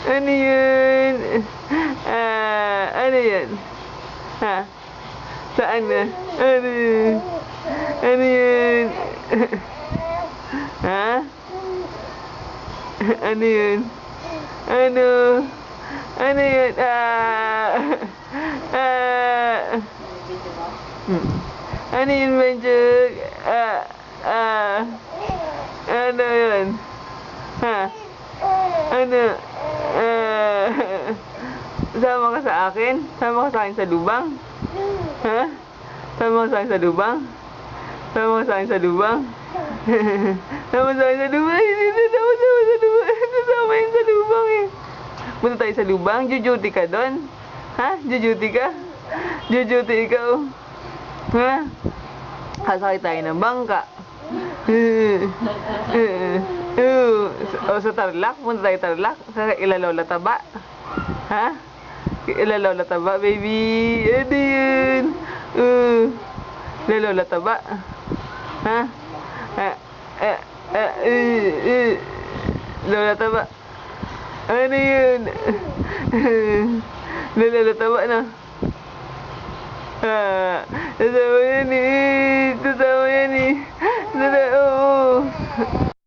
Ano yun? Ano yun? Ha? Saan na? Ano yun? Ano yun? Ha? Ano yun? Ano? Ano yun? Ano yun, Benjug? Ano yun? Ha? Ano? Sama ka sa akin? Sama ka sa akin sa lubang? Ha? Sama ka sa akin sa lubang? Sama ka sa akin sa lubang? Sama sa akin sa lubang? Hindi na sama sa lubang. Nasama yun sa lubang eh. Punta tayo sa lubang? Jujuti ka doon? Ha? Jujuti ka? Jujuti ikaw? Ha? Kasakit tayo ng bangka. O sa Tarlac? Punta tayo Tarlac? Sa Ilalola Taba? Ha? Ilalola Taba, baby? Ano yun? Ilalola Taba? Ha? Lola Taba? Ano yun? Lola Taba na? Nasama yun eh.